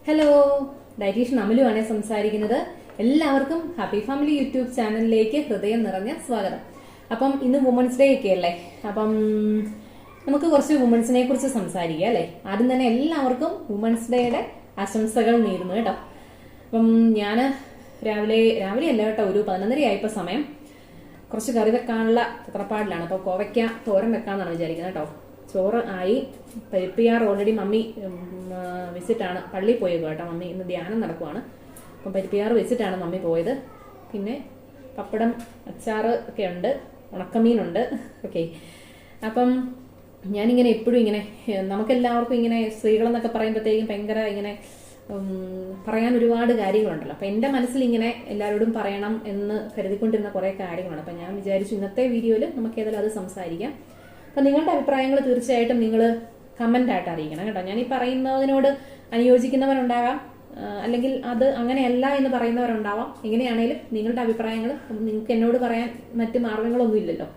Hello, dietitian അമലുവാണ് സംസാരിക്കുന്നത്. എല്ലാവർക്കും happy family YouTube ചാനലിലേക്ക് ഹൃദയം നിറഞ്ഞ സ്വാഗതം. അപ്പം ഇന്ന് വുമൻസ് ഡേ ഒക്കെ അല്ലേ, അപ്പം നമുക്ക് കുറച്ച് വുമൻസിനെ കുറിച്ച് സംസാരിക്കാം അല്ലേ. ആദ്യം തന്നെ എല്ലാവർക്കും വുമൻസ് ഡേയുടെ ആശംസകൾ നേരുന്നു കേട്ടോ. അപ്പം ഞാൻ രാവിലെ അല്ല കേട്ടോ, ഒരു 11:30 ആയപ്പോൾ സമയം. കുറച്ച് കറി വെക്കാനുള്ള തത്രപ്പാടിലാണ്. അപ്പോൾ കോവയ്ക്ക തോരൻ വെക്കാന്നാണ് വിചാരിക്കുന്നത് കേട്ടോ. ചോറ് ആയി, പരിപ്പിയാർ ഓൾറെഡി മമ്മി വിസിറ്റാണ്, പള്ളിയിൽ പോയത് കേട്ടോ. മമ്മി ഇന്ന് ധ്യാനം നടക്കുവാണ്. അപ്പം പരിപ്പിയാർ വെച്ചിട്ടാണ് മമ്മി പോയത്. പിന്നെ പപ്പടം, അച്ചാറ് ഒക്കെ ഉണ്ട്, ഉണക്കമീനുണ്ട്. ഓക്കെ, അപ്പം ഞാനിങ്ങനെ എപ്പോഴും ഇങ്ങനെ നമുക്കെല്ലാവർക്കും ഇങ്ങനെ സ്ത്രീകളെന്നൊക്കെ പറയുമ്പോഴത്തേക്കും ഭയങ്കര ഇങ്ങനെ പറയാൻ ഒരുപാട് കാര്യങ്ങളുണ്ടല്ലോ. അപ്പം എൻ്റെ മനസ്സിൽ ഇങ്ങനെ എല്ലാവരോടും പറയണം എന്ന് കരുതിക്കൊണ്ടിരുന്ന കുറേ കാര്യങ്ങളാണ്. അപ്പം ഞാൻ വിചാരിച്ചു ഇന്നത്തെ വീഡിയോയിൽ നമുക്ക് ഏതായാലും അത് സംസാരിക്കാം. അപ്പം നിങ്ങളുടെ അഭിപ്രായങ്ങൾ തീർച്ചയായിട്ടും നിങ്ങൾ കമൻ്റ് ആയിട്ട് അറിയിക്കണം കേട്ടോ. ഞാൻ ഈ പറയുന്നതിനോട് അനുയോജിക്കുന്നവരുണ്ടാകാം, അല്ലെങ്കിൽ അത് അങ്ങനെയല്ല എന്ന് പറയുന്നവരുണ്ടാവാം. എങ്ങനെയാണേലും നിങ്ങളുടെ അഭിപ്രായങ്ങൾ നിങ്ങൾക്ക് എന്നോട് പറയാൻ മറ്റ് മാർഗങ്ങളൊന്നും ഇല്ലല്ലോ.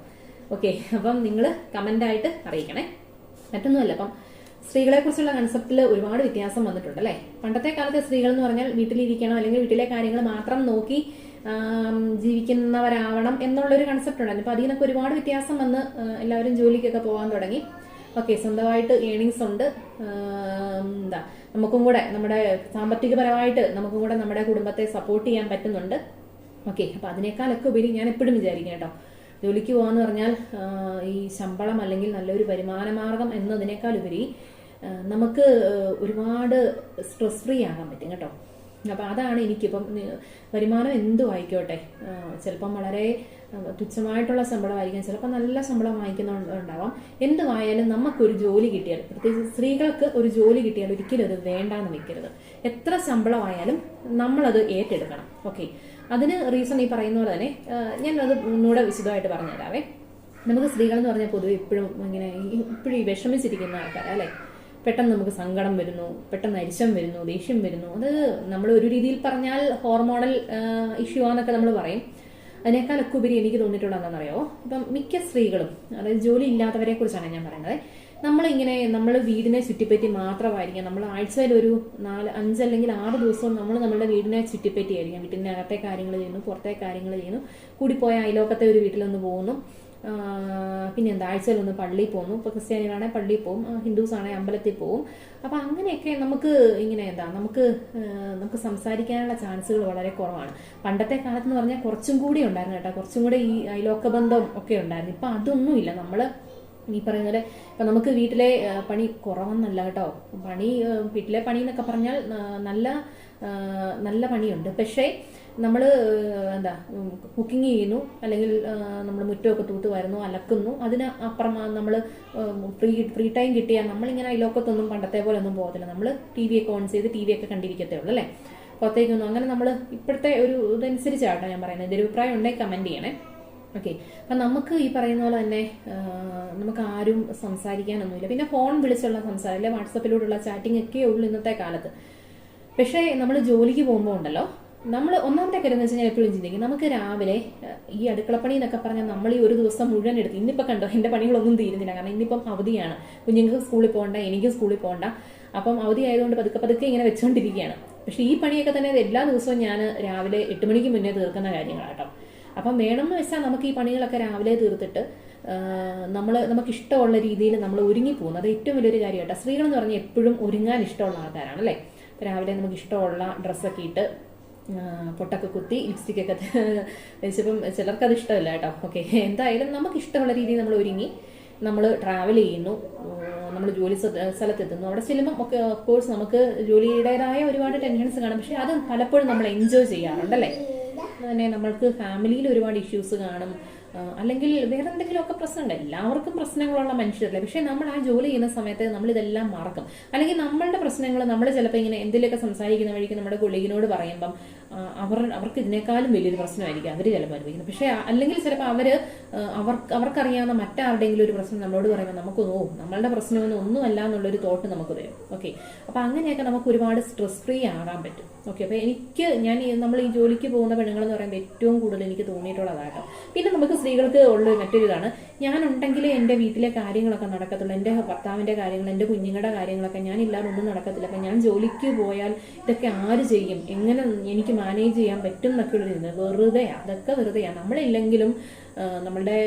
ഓക്കെ, അപ്പം നിങ്ങൾ കമൻ്റായിട്ട് അറിയിക്കണേ. മറ്റൊന്നുമല്ല, അപ്പം സ്ത്രീകളെ കുറിച്ചുള്ള കൺസെപ്റ്റിൽ ഒരുപാട് വ്യത്യാസം വന്നിട്ടുണ്ട് അല്ലേ. പണ്ടത്തെ കാലത്തെ സ്ത്രീകൾ എന്ന് പറഞ്ഞാൽ വീട്ടിലിരിക്കണം, അല്ലെങ്കിൽ വീട്ടിലെ കാര്യങ്ങൾ മാത്രം നോക്കി ജീവിക്കുന്നവരാവണം എന്നുള്ളൊരു കൺസെപ്റ്റ് ഉണ്ടായിരുന്നു. അപ്പൊ അതിൽ നിന്നൊക്കെ ഒരുപാട് വ്യത്യാസം വന്ന് എല്ലാവരും ജോലിക്കൊക്കെ പോകാൻ തുടങ്ങി. ഓക്കെ, സ്വന്തമായിട്ട് ഏണിങ്സ് ഉണ്ട്, നമുക്കും കൂടെ നമ്മുടെ സാമ്പത്തികപരമായിട്ട് നമുക്കും കൂടെ നമ്മുടെ കുടുംബത്തെ സപ്പോർട്ട് ചെയ്യാൻ പറ്റുന്നുണ്ട്. ഓക്കെ, അപ്പൊ അതിനേക്കാളൊക്കെ ഉപരി ഞാൻ എപ്പോഴും വിചാരിക്കും കേട്ടോ, ജോലിക്ക് പോകാന്ന് പറഞ്ഞാൽ ഈ ശമ്പളം അല്ലെങ്കിൽ നല്ലൊരു വരുമാന മാർഗം എന്നതിനേക്കാൾ ഉപരി നമുക്ക് ഒരുപാട് സ്ട്രെസ് ഫ്രീ ആകാൻ പറ്റും കേട്ടോ. അപ്പം അതാണ് എനിക്കിപ്പം വരുമാനം എന്തും ആയിക്കോട്ടെ, ചിലപ്പം വളരെ തുച്ഛമായിട്ടുള്ള ശമ്പളമായിരിക്കും, ചിലപ്പോൾ നല്ല ശമ്പളം വാങ്ങിക്കുന്നുണ്ടാവാം. എന്തുമായാലും നമുക്കൊരു ജോലി കിട്ടിയാൽ, പ്രത്യേകിച്ച് സ്ത്രീകൾക്ക് ഒരു ജോലി കിട്ടിയാൽ ഒരിക്കലും അത് വേണ്ടാന്ന് വെക്കരുത്. എത്ര ശമ്പളമായാലും നമ്മളത് ഏറ്റെടുക്കണം. ഓക്കെ, അതിന് റീസൺ ഈ പറയുന്ന പോലെ തന്നെ ഞാനത് ഒന്നുകൂടെ വിശദമായിട്ട് പറഞ്ഞു തരാവേ. നമുക്ക് സ്ത്രീകൾ എന്ന് പറഞ്ഞാൽ പൊതുവെ ഇപ്പോഴും ഈ വിഷമിച്ചിരിക്കുന്ന ആൾക്കാരാ അല്ലേ. പെട്ടെന്ന് നമുക്ക് സങ്കടം വരുന്നു, പെട്ടെന്ന് അരിശം വരുന്നു, ദേഷ്യം വരുന്നു. അത് നമ്മൾ ഒരു രീതിയിൽ പറഞ്ഞാൽ ഹോർമോണൽ ഇഷ്യൂ ആണെന്നൊക്കെ നമ്മൾ പറയും. അതിനേക്കാളൊക്കെ ഉപരി എനിക്ക് തോന്നിയിട്ടുള്ള എന്താണെന്നറിയോ, ഇപ്പം മിക്ക സ്ത്രീകളും, അതായത് ജോലി ഇല്ലാത്തവരെ കുറിച്ചാണ് ഞാൻ പറയുന്നത്. നമ്മൾ വീടിനെ ചുറ്റിപ്പറ്റി മാത്രമായിരിക്കാം. നമ്മൾ ആഴ്ചയിൽ ഒരു 4, 5 അല്ലെങ്കിൽ 6 ദിവസവും നമ്മൾ നമ്മളുടെ വീടിനെ ചുറ്റിപ്പറ്റിയായിരിക്കാം. വീട്ടിൻ്റെ അകത്തെ കാര്യങ്ങൾ ചെയ്യുന്നു, പുറത്തെ കാര്യങ്ങൾ ചെയ്യുന്നു, കൂടിപ്പോയ അയലോക്കത്തെ ഒരു വീട്ടിലൊന്ന് പോകുന്നു, പിന്നെ എന്താ ആഴ്ചയിലൊന്ന് പള്ളിയിൽ പോകുന്നു. ഇപ്പോൾ ക്രിസ്ത്യാനികളാണെങ്കിൽ പള്ളിയിൽ പോകും, ഹിന്ദുസ് ആണെങ്കിൽ അമ്പലത്തിൽ പോകും. അപ്പം അങ്ങനെയൊക്കെ നമുക്ക് നമുക്ക് സംസാരിക്കാനുള്ള ചാൻസുകൾ വളരെ കുറവാണ്. പണ്ടത്തെ കാലത്ത് എന്ന് പറഞ്ഞാൽ കുറച്ചും കൂടി ഉണ്ടായിരുന്നു കേട്ടോ, കുറച്ചും കൂടെ ഈ അയലോക്ക ബന്ധം ഒക്കെ ഉണ്ടായിരുന്നു. ഇപ്പം അതൊന്നുമില്ല. നമ്മൾ ഈ പറയുന്നത് ഇപ്പം നമുക്ക് വീട്ടിലെ പണി കുറവെന്നല്ല കേട്ടോ. വീട്ടിലെ പണി എന്നൊക്കെ പറഞ്ഞാൽ നല്ല പണിയുണ്ട്. പക്ഷേ നമ്മൾ കുക്കിംഗ് ചെയ്യുന്നു, അല്ലെങ്കിൽ നമ്മൾ മുറ്റമൊക്കെ തൂത്ത് വരുന്നു, അലക്കുന്നു. അതിന് അപ്പുറം നമ്മൾ ഫ്രീ ടൈം കിട്ടിയാൽ നമ്മളിങ്ങനെ അയലോക്കത്തൊന്നും പണ്ടത്തെ പോലെ ഒന്നും പോകത്തില്ല. നമ്മൾ ടി വി ഒക്കെ ഓൺ ചെയ്ത് ടി വി ഒക്കെ കണ്ടിരിക്കത്തേ ഉള്ളൂ അല്ലേ, പുറത്തേക്കൊന്നും. അങ്ങനെ നമ്മൾ ഇപ്പോഴത്തെ ഒരു ഇതനുസരിച്ചാട്ടോ ഞാൻ പറയുന്നത്. ഇതിൻ്റെ അഭിപ്രായം ഉണ്ടെങ്കിൽ കമൻറ്റ് ചെയ്യണേ. ഓക്കെ, അപ്പം നമുക്ക് ഈ പറയുന്ന പോലെ തന്നെ നമുക്ക് ആരും സംസാരിക്കാനൊന്നുമില്ല. പിന്നെ ഫോൺ വിളിച്ചുള്ള സംസാരം അല്ലെ, വാട്സപ്പിലൂടെയുള്ള ചാറ്റിംഗ് ഒക്കെ ഉള്ളൂ ഇന്നത്തെ കാലത്ത്. പക്ഷേ നമ്മൾ ജോലിക്ക് പോകുമ്പോൾ ഉണ്ടല്ലോ, നമ്മൾ ഒന്നാമത്തെ കാര്യം എന്ന് വെച്ച് കഴിഞ്ഞാൽ എപ്പോഴും ചിന്തിക്കും, നമുക്ക് രാവിലെ ഈ അടുക്കളപ്പണി എന്നൊക്കെ പറഞ്ഞാൽ നമ്മൾ ഈ ഒരു ദിവസം മുഴുവൻ എടുത്ത്, ഇന്നിപ്പോൾ കണ്ടോ എൻ്റെ പണികളൊന്നും തീരുന്നില്ല. കാരണം ഇന്നിപ്പം അവധിയാണ്, കുഞ്ഞുങ്ങൾക്ക് സ്കൂളിൽ പോകണ്ട, എനിക്കും സ്കൂളിൽ പോകണ്ട. അപ്പം അവധി ആയതുകൊണ്ട് പതുക്കെ ഇങ്ങനെ വെച്ചുകൊണ്ടിരിക്കുകയാണ്. പക്ഷേ ഈ പണിയൊക്കെ തന്നെ എല്ലാ ദിവസവും ഞാൻ രാവിലെ 8 മണിക്ക് മുന്നേ തീർക്കുന്ന കാര്യങ്ങളാട്ടോ. അപ്പം വേണമെന്ന് വെച്ചാൽ നമുക്ക് ഈ പണികളൊക്കെ രാവിലെ തീർത്തിട്ട് നമുക്ക് ഇഷ്ടമുള്ള രീതിയിൽ നമ്മൾ ഒരുങ്ങിപ്പോകുന്നത് ഏറ്റവും വലിയൊരു കാര്യമായിട്ടാണ്. സ്ത്രീകളെന്ന് പറഞ്ഞാൽ എപ്പോഴും ഒരുങ്ങാൻ ഇഷ്ടമുള്ള ആൾക്കാരാണ് അല്ലേ. രാവിലെ നമുക്ക് ഇഷ്ടമുള്ള ഡ്രസ്സൊക്കെ ഇട്ട് പൊട്ടൊക്കെ കുത്തി ലിപ്സ്റ്റിക്കൊക്കെ വെച്ചപ്പം ചിലർക്കത് ഇഷ്ടമില്ല കേട്ടോ. ഓക്കെ, എന്തായാലും നമുക്ക് ഇഷ്ടമുള്ള രീതിയിൽ നമ്മൾ ഒരുങ്ങി നമ്മൾ ട്രാവൽ ചെയ്യുന്നു, നമ്മൾ ജോലി സ്ഥലത്തെത്തുന്നു. അവിടെ ചെല്ലുമ്പം ഒക്കെ ഓഫ്കോഴ്സ് നമുക്ക് ജോലിയുടേതായ ഒരുപാട് ടെൻഷൻസ് കാണും. പക്ഷെ അത് പലപ്പോഴും നമ്മൾ എൻജോയ് ചെയ്യാറുണ്ടല്ലേ. തന്നെ നമ്മൾക്ക് ഫാമിലിയിൽ ഒരുപാട് ഇഷ്യൂസ് കാണും, അല്ലെങ്കിൽ വേറെ എന്തെങ്കിലുമൊക്കെ പ്രശ്നമുണ്ട്. എല്ലാവർക്കും പ്രശ്നങ്ങളുള്ള മനുഷ്യരല്ലേ. പക്ഷെ നമ്മൾ ആ ജോലി ചെയ്യുന്ന സമയത്ത് നമ്മളിതെല്ലാം മറക്കും. അല്ലെങ്കിൽ നമ്മളുടെ പ്രശ്നങ്ങൾ നമ്മൾ ചിലപ്പോൾ ഇങ്ങനെ എന്തെങ്കിലുമൊക്കെ സംസാരിക്കുന്ന വഴിക്ക് നമ്മുടെ കൊളീഗിനോട് പറയുമ്പം അവർക്ക് ഇതിനേക്കാളും വലിയൊരു പ്രശ്നമായിരിക്കും അവർ ചിലപ്പോൾ അനുഭവിക്കുന്നത്. പക്ഷേ അല്ലെങ്കിൽ ചിലപ്പോൾ അവർക്കറിയാവുന്ന മറ്റാരുടെയെങ്കിലും ഒരു പ്രശ്നം നമ്മളോട് പറയുമ്പോൾ നമുക്ക് നമ്മളുടെ പ്രശ്നമൊന്നും അല്ല എന്നുള്ളൊരു തോട്ട് നമുക്ക് വരും. ഓക്കെ, അപ്പോൾ അങ്ങനെയൊക്കെ നമുക്ക് ഒരുപാട് സ്ട്രെസ് ഫ്രീ ആകാൻ പറ്റും. ഓക്കെ, അപ്പോൾ നമ്മൾ ഈ ജോലിക്ക് പോകുന്ന പെണ്ണുങ്ങളെന്ന് പറയുമ്പോൾ ഏറ്റവും കൂടുതൽ എനിക്ക് തോന്നിയിട്ടുള്ളതാട്ടോ. പിന്നെ നമുക്ക് സ്ത്രീകൾക്ക് ഉള്ള മറ്റൊരു ഇതാണ്, ഞാനുണ്ടെങ്കിലേ എൻ്റെ വീട്ടിലെ കാര്യങ്ങളൊക്കെ നടക്കത്തുള്ളൂ, എൻ്റെ ഭർത്താവിൻ്റെ കാര്യങ്ങൾ, എൻ്റെ കുഞ്ഞുങ്ങളുടെ കാര്യങ്ങളൊക്കെ ഞാനില്ലാതെ ഒന്നും നടക്കത്തില്ല. അപ്പം ഞാൻ ജോലിക്ക് പോയാൽ ഇതൊക്കെ ആര് ചെയ്യും, എങ്ങനെ എനിക്ക് മാനേജ് ചെയ്യാൻ പറ്റും എന്നൊക്കെ ഉള്ളത് അതൊക്കെ വെറുതെയാണ്. നമ്മളില്ലെങ്കിലും നമ്മളുടെ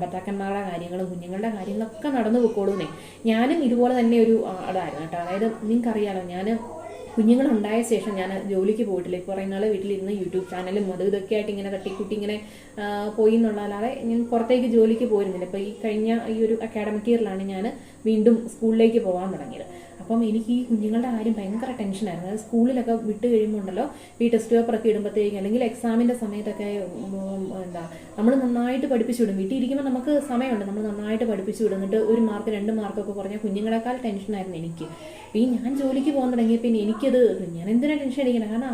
ഭർത്താക്കന്മാരുടെ കാര്യങ്ങളും കുഞ്ഞുങ്ങളുടെ കാര്യങ്ങളൊക്കെ നടന്നു പോയിക്കോളൂന്നേ. ഞാനും ഇതുപോലെ തന്നെ ഒരു ആളായിരുന്നു കേട്ടോ. അതായത് നിങ്ങൾക്കറിയാലോ, ഞാൻ കുഞ്ഞുങ്ങളുണ്ടായ ശേഷം ഞാൻ ജോലിക്ക് പോയിട്ടില്ല. ഇപ്പോൾ കുറേ നാൾ വീട്ടിലിരുന്ന് യൂട്യൂബ് ചാനലും ഇതൊക്കെ ആയിട്ട് ഇങ്ങനെ തട്ടിക്കുട്ടി ഇങ്ങനെ പോയി എന്നുള്ളതല്ലാതെ ഞാൻ പുറത്തേക്ക് ജോലിക്ക് പോയിരുന്നില്ല. ഇപ്പോൾ ഈ കഴിഞ്ഞ ഈ ഒരു അക്കാഡമിക് ഇയറിലാണ് ഞാൻ വീണ്ടും സ്കൂളിലേക്ക് പോകാൻ തുടങ്ങിയത്. അപ്പം എനിക്ക് ഈ കുഞ്ഞുങ്ങളുടെ കാര്യം ഭയങ്കര ടെൻഷനായിരുന്നു. അതായത് സ്കൂളിലൊക്കെ വിട്ട് കഴിയുമ്പോൾ ഉണ്ടല്ലോ, ഈ ടെസ്റ്റ് പേപ്പറൊക്കെ ഇടുമ്പോഴത്തേക്കും അല്ലെങ്കിൽ എക്സാമിൻ്റെ സമയത്തൊക്കെ നമ്മൾ നന്നായിട്ട് പഠിപ്പിച്ചു വിടും. വീട്ടിൽ ഇരിക്കുമ്പോൾ നമുക്ക് സമയമുണ്ട്, നമ്മൾ നന്നായിട്ട് പഠിപ്പിച്ചു വിടുന്നിട്ട് 1 മാർക്ക് 2 മാർക്കൊക്കെ കുറഞ്ഞാൽ കുഞ്ഞുങ്ങളെക്കാൾ ടെൻഷനായിരുന്നു എനിക്ക്. ഈ ഞാൻ ജോലിക്ക് പോകാൻ തുടങ്ങിയ പിന്നെ എനിക്കത് ഞാൻ എന്തിനാ ടെൻഷൻ അടിക്കണം, കാരണം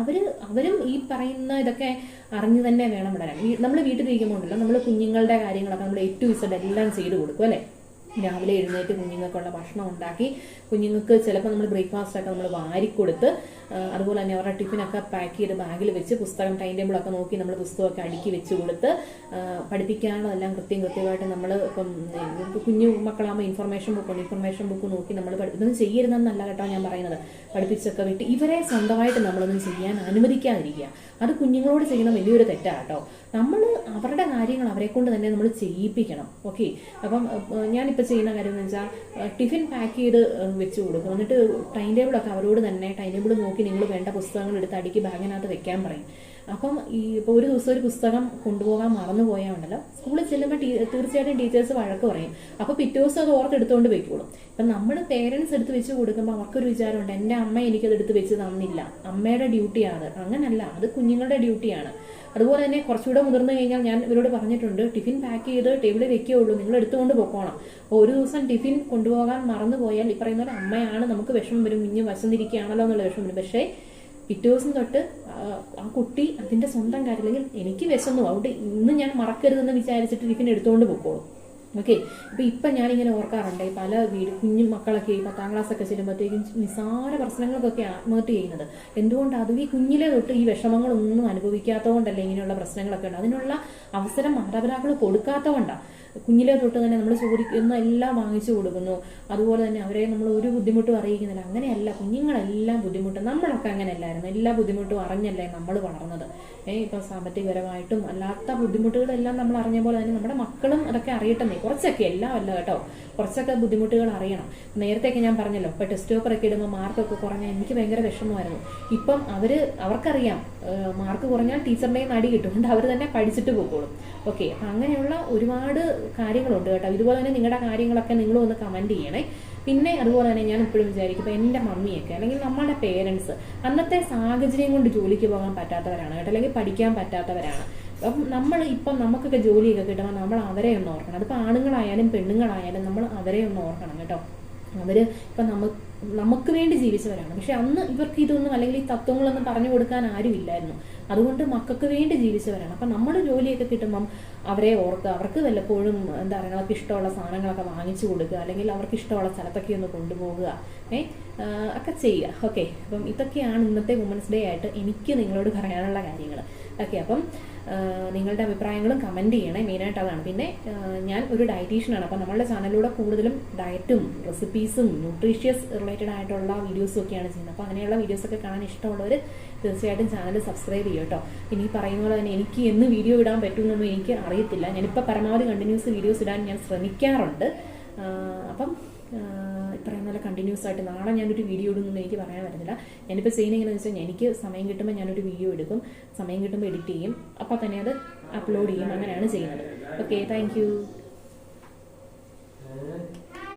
അവരും ഈ പറയുന്ന ഇതൊക്കെ അറിഞ്ഞു തന്നെ വേണം വിടാൻ. നമ്മൾ വീട്ടിലിരിക്കുമ്പോൾ ഉണ്ടല്ലോ, നമ്മൾ കുഞ്ഞുങ്ങളുടെ കാര്യങ്ങളൊക്കെ നമ്മൾ A to Z എല്ലാം ചെയ്ത് കൊടുക്കും അല്ലേ. രാവിലെ എഴുന്നേറ്റ് കുഞ്ഞുങ്ങൾക്കുള്ള ഭക്ഷണം ഉണ്ടാക്കി, കുഞ്ഞുങ്ങൾക്ക് ചിലപ്പോൾ നമ്മൾ ബ്രേക്ക്ഫാസ്റ്റൊക്കെ നമ്മൾ വാരിക്കൊടുത്ത്, അതുപോലെ തന്നെ അവരുടെ ടിഫിനൊക്കെ പാക്ക് ചെയ്ത് ബാഗിൽ വെച്ച് പുസ്തകം ടൈം ടേബിളൊക്കെ നോക്കി നമ്മൾ പുസ്തകമൊക്കെ അടുക്കി വെച്ച് കൊടുത്ത്, പഠിപ്പിക്കാനുള്ളതെല്ലാം കൃത്യമായിട്ട് നമ്മൾ ഇപ്പം കുഞ്ഞു മക്കളാകുമ്പോൾ ഇൻഫർമേഷൻ ബുക്ക് നോക്കി നമ്മൾ ഇതൊന്നും ചെയ്യരുതെന്നല്ല കേട്ടോ ഞാൻ പറയുന്നത്. പഠിപ്പിച്ചൊക്കെ വിട്ട് ഇവരെ സ്വന്തമായിട്ട് നമ്മളൊന്നും ചെയ്യാൻ അനുവദിക്കാതിരിക്കുക. അത് കുഞ്ഞുങ്ങളോട് ചെയ്യുന്ന വലിയൊരു തെറ്റാണ് കേട്ടോ. നമ്മൾ അവരുടെ കാര്യങ്ങൾ അവരെ കൊണ്ട് തന്നെ നമ്മൾ ചെയ്യിപ്പിക്കണം. ഓക്കെ, അപ്പം ഞാനിപ്പോൾ ചെയ്യുന്ന കാര്യം എന്ന് വെച്ചാൽ ടിഫിൻ പാക്ക് ചെയ്ത് വെച്ച് കൊടുക്കും. എന്നിട്ട് ടൈം ടേബിളൊക്കെ അവരോട് തന്നെ ടൈം ടേബിൾ നോക്കി നിങ്ങൾ വേണ്ട പുസ്തകങ്ങൾ എടുത്ത് അടുക്കി ബാഗിനകത്ത് വെക്കാൻ പറയും. അപ്പം ഇപ്പോൾ ഒരു ദിവസം ഒരു പുസ്തകം കൊണ്ടുപോകാൻ മറന്നുപോയാൽ ഉണ്ടല്ലോ, സ്കൂളിൽ ചെല്ലുമ്പോൾ തീർച്ചയായിട്ടും ടീച്ചേഴ്സ് വഴക്ക് പറയും. അപ്പോൾ പിറ്റേ ദിവസം അത് ഓർത്തെടുത്തുകൊണ്ട് വെക്കോളും. ഇപ്പം നമ്മൾ പേരൻസ് എടുത്ത് വെച്ച് കൊടുക്കുമ്പോൾ അവർക്കൊരു വിചാരമുണ്ട്, എൻ്റെ അമ്മ എനിക്കത് എടുത്ത് വെച്ച് തന്നില്ല, അമ്മയുടെ ഡ്യൂട്ടിയാണ്. അങ്ങനല്ല, അത് കുഞ്ഞുങ്ങളുടെ ഡ്യൂട്ടിയാണ്. അതുപോലെ തന്നെ കുറച്ചുകൂടെ മുതിർന്നു കഴിഞ്ഞാൽ ഞാൻ ഇവരോട് പറഞ്ഞിട്ടുണ്ട്, ടിഫിൻ പാക്ക് ചെയ്ത് ടേബിളിൽ വെക്കുകയുള്ളൂ, നിങ്ങൾ എടുത്തുകൊണ്ട് പോകണം. അപ്പോൾ ഒരു ദിവസം ടിഫിൻ കൊണ്ടുപോകാൻ മറന്നു പോയാൽ ഈ പറയുന്ന പോലെ അമ്മയാണ് നമുക്ക് വിഷമം വരും, കുഞ്ഞ് വശന്നിരിക്കുകയാണല്ലോ എന്നുള്ള വിഷമം വരും. പക്ഷേ പിറ്റേ ദിവസം തൊട്ട് ആ കുട്ടി അതിൻ്റെ സ്വന്തം കാര്യം, അല്ലെങ്കിൽ എനിക്ക് വിശന്നു അതുകൊണ്ട് ഇന്ന് ഞാൻ മറക്കരുതെന്ന് വിചാരിച്ചിട്ട് ടിഫിൻ എടുത്തുകൊണ്ട് പോയിക്കോളും. ഓക്കെ, ഇപ്പം ഞാനിങ്ങനെ ഓർക്കാറുണ്ട്, പല കുഞ്ഞു മക്കളൊക്കെ 10ാം ക്ലാസ്സൊക്കെ ചെല്ലുമ്പോഴത്തേക്കും നിസ്സാര പ്രശ്നങ്ങൾക്കൊക്കെ ആത്മഹത്യ ചെയ്യുന്നത്. എന്തുകൊണ്ട്? അത് ഈ കുഞ്ഞിലെ തൊട്ട് ഈ വിഷമങ്ങളൊന്നും അനുഭവിക്കാത്തതുകൊണ്ടല്ലേ ഇങ്ങനെയുള്ള പ്രശ്നങ്ങളൊക്കെ ഉണ്ട്. അതിനുള്ള അവസരം മാതാപിതാക്കൾ കൊടുക്കാത്തതുകൊണ്ടാണ്. കുഞ്ഞിലെ തൊട്ട് തന്നെ നമ്മൾ ചോദിക്കുന്ന എല്ലാം വാങ്ങിച്ചു കൊടുക്കുന്നു. അതുപോലെ തന്നെ അവരെ നമ്മൾ ഒരു ബുദ്ധിമുട്ടും അറിയിക്കുന്നില്ല. അങ്ങനെയല്ല, കുഞ്ഞുങ്ങളെല്ലാം ബുദ്ധിമുട്ട്, നമ്മളൊക്കെ അങ്ങനെയല്ലായിരുന്നു, എല്ലാ ബുദ്ധിമുട്ടും അറിഞ്ഞല്ലേ നമ്മൾ വളർന്നത്. ഇപ്പം സാമ്പത്തികപരമായിട്ടും അല്ലാത്ത ബുദ്ധിമുട്ടുകളെല്ലാം നമ്മൾ അറിഞ്ഞ പോലെ തന്നെ നമ്മുടെ മക്കളും അതൊക്കെ അറിയട്ടെന്നേ. കുറച്ചൊക്കെ, എല്ലാം അല്ല കേട്ടോ, കുറച്ചൊക്കെ ബുദ്ധിമുട്ടുകൾ അറിയണം. നേരത്തെയൊക്കെ ഞാൻ പറഞ്ഞല്ലോ, ഇപ്പം ടെസ്റ്റ് പേപ്പറൊക്കെ ഇടുമ്പോൾ മാർക്കൊക്കെ കുറഞ്ഞാൽ എനിക്ക് ഭയങ്കര വിഷമമായിരുന്നു. ഇപ്പം അവർക്കറിയാം മാർക്ക് കുറഞ്ഞാൽ ടീച്ചറിൻ്റെ നടി കിട്ടും, അതുകൊണ്ട് അവർ തന്നെ പഠിച്ചിട്ട് പോയിക്കോളും. ഓക്കെ, അപ്പം അങ്ങനെയുള്ള ഒരുപാട് കാര്യങ്ങളുണ്ട് കേട്ടോ. ഇതുപോലെ തന്നെ നിങ്ങളുടെ കാര്യങ്ങളൊക്കെ നിങ്ങളും ഒന്ന് കമൻറ്റ് ചെയ്യണേ. പിന്നെ അതുപോലെ തന്നെ ഞാൻ എപ്പോഴും വിചാരിക്കും, ഇപ്പോൾ എൻ്റെ മമ്മിയൊക്കെ അല്ലെങ്കിൽ നമ്മുടെ പേരൻസ് അന്നത്തെ സാഹചര്യം കൊണ്ട് ജോലിക്ക് പോകാൻ പറ്റാത്തവരാണ് കേട്ടോ, അല്ലെങ്കിൽ പഠിക്കാൻ പറ്റാത്തവരാണ്. അപ്പം നമുക്കൊക്കെ ജോലിയൊക്കെ കിട്ടുമ്പോൾ നമ്മൾ അവരെ ഒന്ന് ഓർക്കണം. അതിപ്പോൾ ആണുങ്ങളായാലും പെണ്ണുങ്ങളായാലും നമ്മൾ അവരെ ഒന്ന് ഓർക്കണം കേട്ടോ. അവർ ഇപ്പം നമുക്ക് വേണ്ടി ജീവിച്ചവരാണ്. പക്ഷെ അന്ന് ഇവർക്ക് ഇതൊന്നും അല്ലെങ്കിൽ ഈ തത്വങ്ങളൊന്നും പറഞ്ഞു കൊടുക്കാൻ ആരും ഇല്ലായിരുന്നു. അതുകൊണ്ട് മക്കൾക്ക് വേണ്ടി ജീവിച്ചവരാണ്. അപ്പം നമ്മൾ ജോലിയൊക്കെ കിട്ടുമ്പം അവരെ ഓർക്കുക, അവർക്ക് വല്ലപ്പോഴും എന്താ പറയുക, അവർക്ക് ഇഷ്ടമുള്ള സാധനങ്ങളൊക്കെ വാങ്ങിച്ചു കൊടുക്കുക, അല്ലെങ്കിൽ അവർക്ക് ഇഷ്ടമുള്ള സ്ഥലത്തൊക്കെ ഒന്ന് കൊണ്ടുപോകുക, ഒക്കെ ചെയ്യുക. ഓക്കെ, അപ്പം ഇതൊക്കെയാണ് ഇന്നത്തെ വുമൻസ് ഡേ ആയിട്ട് എനിക്ക് നിങ്ങളോട് പറയാനുള്ള കാര്യങ്ങൾ. ഓക്കെ, അപ്പം നിങ്ങളുടെ അഭിപ്രായങ്ങളും കമൻറ്റ് ചെയ്യണേ, മെയിനായിട്ട് അതാണ്. പിന്നെ ഞാൻ ഒരു ഡയറ്റീഷ്യനാണ്. അപ്പം നമ്മളുടെ ചാനലിലൂടെ കൂടുതലും ഡയറ്റും റെസിപ്പീസും ന്യൂട്രീഷ്യസ് റിലേറ്റഡ് ആയിട്ടുള്ള വീഡിയോസും ഒക്കെയാണ് ചെയ്യുന്നത്. അപ്പോൾ അങ്ങനെയുള്ള വീഡിയോസൊക്കെ കാണാൻ ഇഷ്ടമുള്ളവർ തീർച്ചയായിട്ടും ചാനൽ സബ്സ്ക്രൈബ് ചെയ്യും കേട്ടോ. പിന്നെ ഈ പറയുന്ന പോലെ തന്നെ എനിക്ക് എന്ന് വീഡിയോ ഇടാൻ പറ്റുമെന്നൊന്നും എനിക്ക് അറിയത്തില്ല. ഞാനിപ്പോൾ പരമാവധി കണ്ടിന്യൂസ് വീഡിയോസ് ഇടാൻ ഞാൻ ശ്രമിക്കാറുണ്ട്. അപ്പം പറയുന്ന പോലെ കണ്ടിന്യൂസ് ആയിട്ട് നാളെ ഞാനൊരു വീഡിയോ ഇടുമെന്ന് എനിക്ക് പറയാൻ പറ്റുന്നില്ല. ഞാനിപ്പോൾ ചെയ്യുന്നത് എങ്ങനെയാണെന്ന് വെച്ചാൽ, എനിക്ക് സമയം കിട്ടുമ്പോൾ ഞാനൊരു വീഡിയോ എടുക്കും, സമയം കിട്ടുമ്പോൾ എഡിറ്റ് ചെയ്യും, അപ്പോൾ തന്നെ അത് അപ്ലോഡ് ചെയ്യും. അങ്ങനെയാണ് ചെയ്യുന്നത്. Okay, thank you.